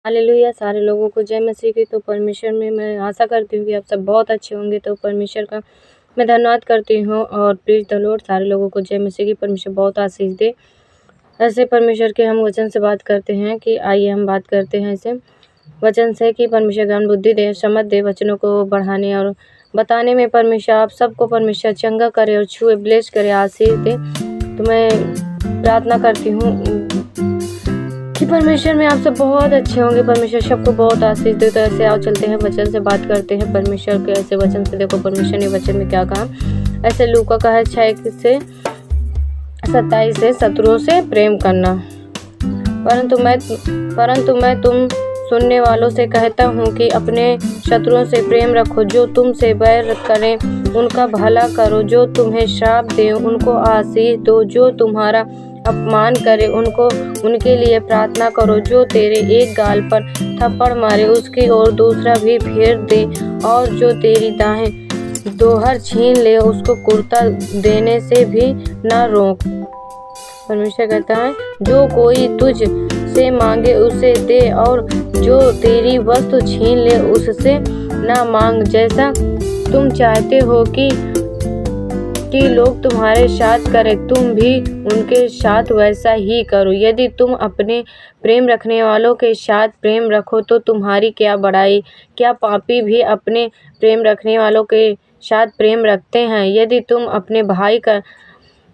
Hallelujah. सारे लोगों को जय मसीह की। तो परमेश्वर में मैं आशा करती हूँ कि आप सब बहुत अच्छे होंगे। तो परमेश्वर का मैं धन्यवाद करती हूँ और प्रेज द लॉर्ड। सारे लोगों को जय मसीह की। परमेश्वर बहुत आशीष दे। ऐसे परमेश्वर के हम वचन से बात करते हैं कि आइए हम बात करते हैं ऐसे वचन से कि परमेश्वर ज्ञान बुद्धि दे, समझ दे, वचनों को बढ़ाने और बताने में परमेश्वर आप सबको परमेश्वर चंगा करे और छुए, ब्लेस करे, आशीष दे। तो मैं प्रार्थना करती हूँ कि परमेश्वर में आप सब बहुत अच्छे होंगे। परमेश्वर सबको बहुत आशीष दे। तो ऐसे आओ चलते हैं वचन से बात करते हैं परमेश्वर के ऐसे वचन से। देखो परमेश्वर ने वचन में क्या कहा। ऐसे लूका का है 6 से 27 से, शत्रुओं से प्रेम करना। परंतु मैं तुम सुनने वालों से कहता हूँ कि अपने शत्रुओं से प्रेम रखो, जो तुमसे बैर करें उनका भला करो, जो तुम्हें श्राप दे उनको आशीष दो, जो तुम्हारा अपमान करे उनके लिए प्रार्थना करो, जो तेरे एक गाल पर थप्पड़ मारे उसकी ओर दूसरा भी फेर दे, और जो तेरी दाएं दोहर छीन ले उसको कुर्ता देने से भी न रोक। परमेश्वर कहता है जो कोई तुझ से मांगे उसे दे, और जो तेरी वस्तु छीन ले उससे न मांग। जैसा तुम चाहते हो कि लोग तुम्हारे साथ करें, तुम भी उनके साथ वैसा ही करो। यदि तुम अपने प्रेम रखने वालों के साथ प्रेम रखो तो तुम्हारी क्या बड़ाई, क्या पापी भी अपने प्रेम रखने वालों के साथ प्रेम रखते हैं। यदि तुम अपने भाई का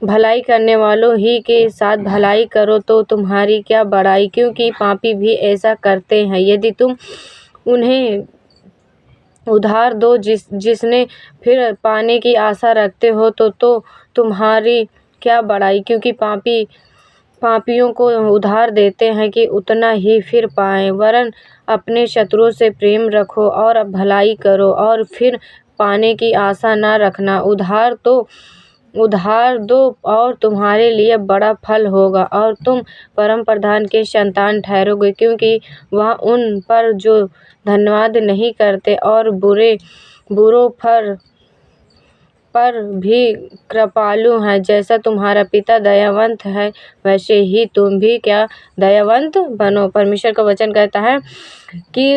भलाई करने वालों ही के साथ भलाई करो तो तुम्हारी क्या बड़ाई, क्योंकि पापी भी ऐसा करते हैं। यदि तुम उन्हें उधार दो जिसने फिर पाने की आशा रखते हो तो तुम्हारी क्या बड़ाई, क्योंकि पापियों को उधार देते हैं कि उतना ही फिर पाएं। वरन अपने शत्रुओं से प्रेम रखो और भलाई करो और फिर पाने की आशा न रखना। उधार दो और तुम्हारे लिए बड़ा फल होगा और तुम परम प्रधान के संतान ठहरोगे, क्योंकि वह उन पर जो धन्यवाद नहीं करते और बुरों पर भी कृपालु हैं। जैसा तुम्हारा पिता दयावंत है वैसे ही तुम भी क्या दयावंत बनो। परमेश्वर का वचन कहता है कि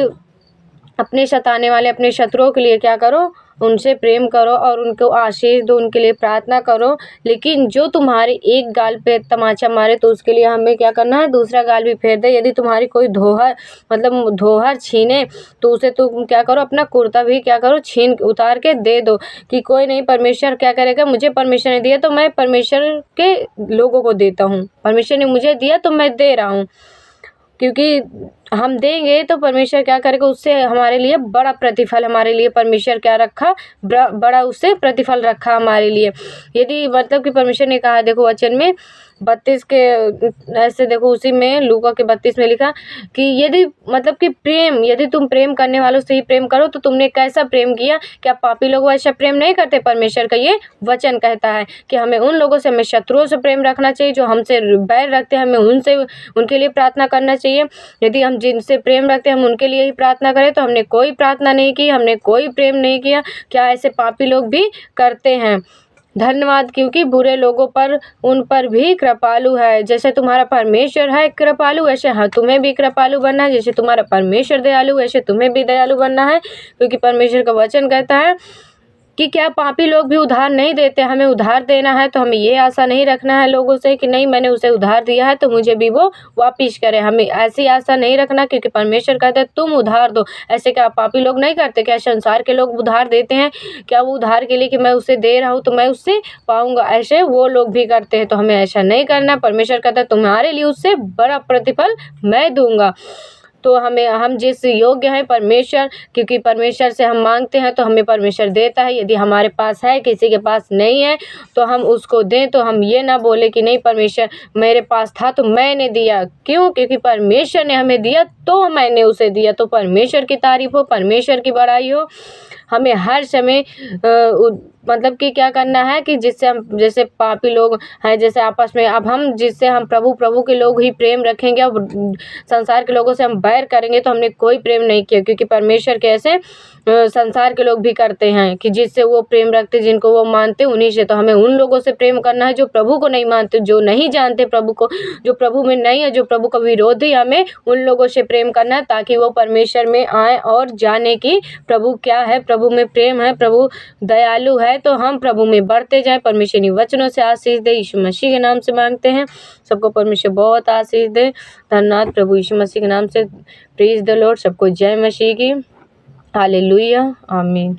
अपने सताने वाले अपने शत्रुओं के लिए क्या करो, उनसे प्रेम करो और उनको आशीष दो, उनके लिए प्रार्थना करो। लेकिन जो तुम्हारे एक गाल पे तमाचा मारे तो उसके लिए हमें क्या करना है, दूसरा गाल भी फेर दे। यदि तुम्हारी कोई धोहर छीने तो उसे तुम क्या करो, अपना कुर्ता भी क्या करो, छीन उतार के दे दो। कि कोई नहीं, परमेश्वर क्या करेगा, मुझे परमेश्वर ने दिया तो मैं परमेश्वर के लोगों को देता हूँ, परमेश्वर ने मुझे दिया तो मैं दे रहा हूँ। क्योंकि हम देंगे तो परमेश्वर क्या करेगा, उससे हमारे लिए बड़ा प्रतिफल, हमारे लिए परमेश्वर क्या रखा, बड़ा उससे प्रतिफल रखा हमारे लिए। यदि कि परमेश्वर ने कहा, देखो वचन में 32 के ऐसे देखो, उसी में लूका के 32 में लिखा कि यदि तुम प्रेम करने वालों से ही प्रेम करो तो तुमने कैसा प्रेम किया। क्या पापी लोग ऐसा प्रेम नहीं करते। परमेश्वर का ये वचन कहता है कि हमें उन लोगों से, हमें शत्रुओं से प्रेम रखना चाहिए, जो हमसे बैर रखते हैं, हमें उनके लिए प्रार्थना करना चाहिए। यदि हम जिनसे प्रेम रखते हैं हम उनके लिए ही प्रार्थना करें तो हमने कोई प्रार्थना नहीं की, हमने कोई प्रेम नहीं किया। क्या ऐसे पापी लोग भी करते हैं। धन्यवाद, क्योंकि बुरे लोगों पर उन पर भी कृपालु है। जैसे तुम्हारा परमेश्वर है कृपालु, वैसे तुम्हें भी कृपालु बनना है। जैसे तुम्हारा परमेश्वर दयालु वैसे तुम्हें भी दयालु बनना है। क्योंकि परमेश्वर का वचन कहता है कि क्या पापी लोग भी उधार नहीं देते। हमें उधार देना है तो हमें ये आशा नहीं रखना है लोगों से कि नहीं, मैंने उसे उधार दिया है तो मुझे भी वो वापिस करे। हमें ऐसी आशा नहीं रखना, क्योंकि परमेश्वर कहता है तुम उधार दो। ऐसे क्या पापी लोग नहीं करते। क्या संसार के लोग उधार देते हैं। क्या वो उधार के लिए कि मैं उसे दे रहा हूँ तो मैं उससे पाऊंगा, ऐसे वो लोग भी करते हैं। तो हमें ऐसा नहीं करना। परमेश्वर कहता है तुम्हारे लिए उससे बड़ा प्रतिफल मैं दूंगा। तो हम जिस योग्य हैं परमेश्वर, क्योंकि परमेश्वर से हम मांगते हैं तो हमें परमेश्वर देता है। यदि हमारे पास है, किसी के पास नहीं है तो हम उसको दें। तो हम ये ना बोले कि नहीं, परमेश्वर मेरे पास था तो मैंने दिया। क्यों, क्योंकि परमेश्वर ने हमें दिया तो मैंने उसे दिया। तो परमेश्वर की तारीफ हो, परमेश्वर की बड़ाई हो। हमें हर समय मतलब कि क्या करना है कि जिससे हम, जैसे पापी लोग हैं, जैसे आपस में, अब हम जिससे हम प्रभु के लोग ही प्रेम रखेंगे, अब संसार के लोगों से हम बैर करेंगे तो हमने कोई प्रेम नहीं किया, क्योंकि परमेश्वर कैसे संसार के लोग भी करते हैं कि जिससे वो प्रेम रखते, जिनको वो मानते उन्हीं से। तो हमें उन लोगों से प्रेम करना है जो प्रभु को नहीं मानते, जो नहीं जानते प्रभु को, जो प्रभु में नहीं है, जो प्रभु का विरोधी, हमें उन लोगों से प्रेम करना है ताकि वो परमेश्वर में आए और जाने कि प्रभु क्या है, प्रभु में प्रेम है, प्रभु दयालु है। तो हम प्रभु में बढ़ते जाएं। परमेश्वर इन वचनों से आशीष दे, यीशु मसीह के नाम से मांगते हैं। सबको परमेश्वर बहुत आशीष दे। धन्यवाद प्रभु यीशु मसीह के नाम से। Praise the Lord. सबको जय मसीह की। हालेलुया, आमीन।